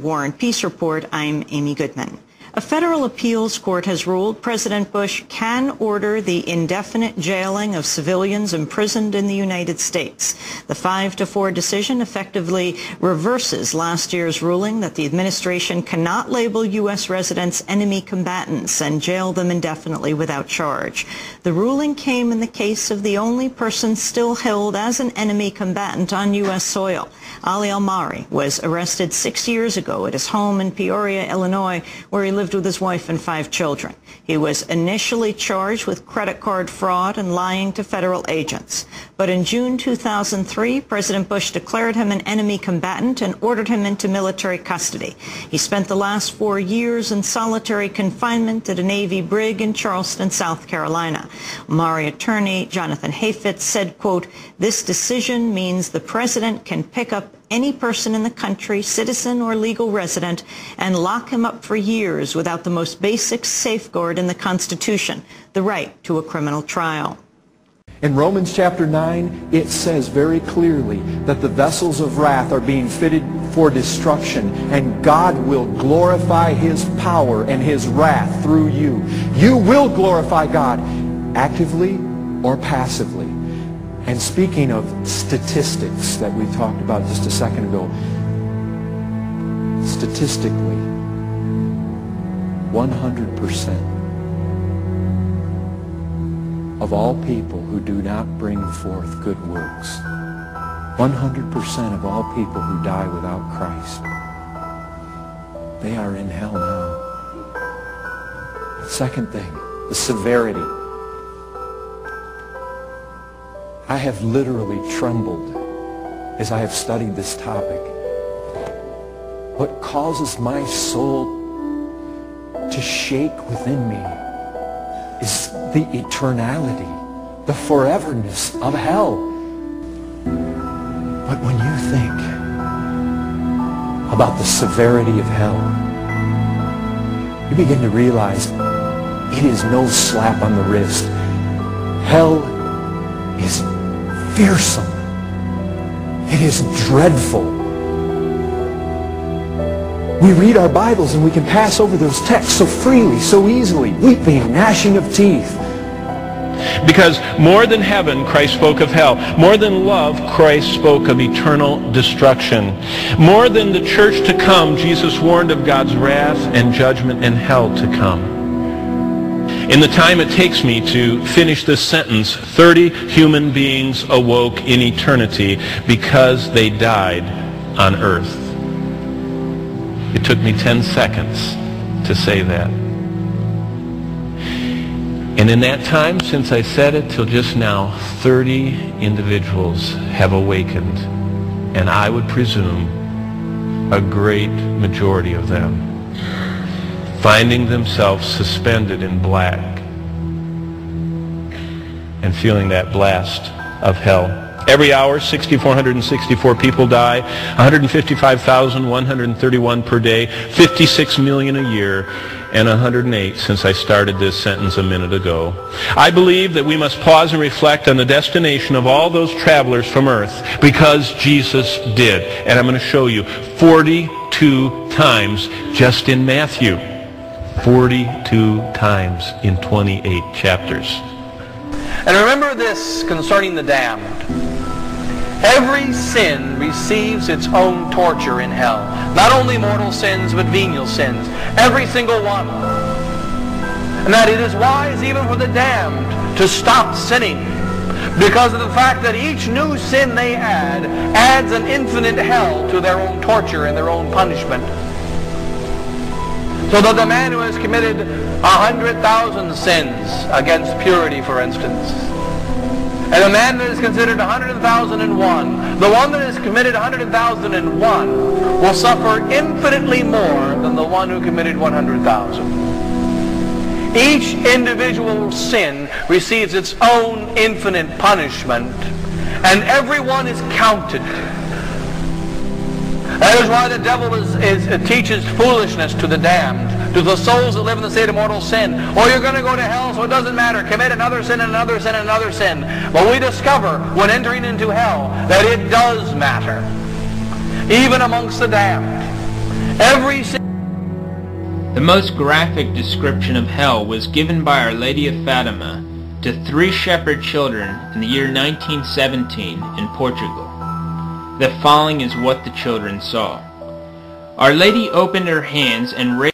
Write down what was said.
War and Peace Report, I'm Amy Goodman. A federal appeals court has ruled President Bush can order the indefinite jailing of civilians imprisoned in the United States. The 5-4 decision effectively reverses last year's ruling that the administration cannot label U.S. residents enemy combatants and jail them indefinitely without charge. The ruling came in the case of the only person still held as an enemy combatant on U.S. soil. Ali Al-Mari was arrested 6 years ago at his home in Peoria, Illinois, where he lived with his wife and 5 children. He was initially charged with credit card fraud and lying to federal agents. But in June 2003, President Bush declared him an enemy combatant and ordered him into military custody. He spent the last 4 years in solitary confinement at a Navy brig in Charleston, South Carolina. Mari attorney Jonathan Hayfitz said, quote, "This decision means the president can pick up any person in the country, citizen or legal resident, and lock him up for years without the most basic safeguard in the Constitution, the right to a criminal trial." In Romans chapter 9, it says very clearly that the vessels of wrath are being fitted for destruction, and God will glorify His power and His wrath through you. You will glorify God, actively or passively. And speaking of statistics that we talked about just a second ago, statistically, 100% of all people who do not bring forth good works, 100% of all people who die without Christ, they are in hell now. Second thing, the severity. I have literally trembled as I have studied this topic. What causes my soul to shake within me is the eternality, the foreverness of hell. But when you think about the severity of hell, you begin to realize it is no slap on the wrist. Hell is fearsome. It is dreadful. We read our Bibles and we can pass over those texts so freely, so easily, weeping, gnashing of teeth. Because more than heaven, Christ spoke of hell. More than love, Christ spoke of eternal destruction. More than the church to come, Jesus warned of God's wrath and judgment and hell to come. In the time it takes me to finish this sentence, 30 human beings awoke in eternity because they died on earth. It took me 10 seconds to say that. And in that time, since I said it till just now, 30 individuals have awakened. And I would presume a great majority of them finding themselves suspended in black and feeling that blast of hell. Every hour, 6,464 people die, 155,131 per day, 56 million a year, and 108 since I started this sentence a minute ago. I believe that we must pause and reflect on the destination of all those travelers from earth, because Jesus did. And I'm going to show you 42 times just in Matthew. 42 times in 28 chapters. And remember this concerning the damned. Every sin receives its own torture in hell. Not only mortal sins, but venial sins. Every single one. And that it is wise even for the damned to stop sinning, because of the fact that each new sin they add adds an infinite hell to their own torture and their own punishment. So that the man who has committed 100,000 sins against purity, for instance, and the man that is considered 100,001, the one that has committed 100,001 will suffer infinitely more than the one who committed 100,000. Each individual sin receives its own infinite punishment, and everyone is counted. That is why the devil teaches foolishness to the damned, to the souls that live in the state of mortal sin. Oh, you're going to go to hell, so it doesn't matter. Commit another sin and another sin and another sin. But we discover when entering into hell that it does matter. Even amongst the damned. Every The most graphic description of hell was given by Our Lady of Fatima to 3 shepherd children in the year 1917 in Portugal. The following is what the children saw. Our Lady opened her hands and raised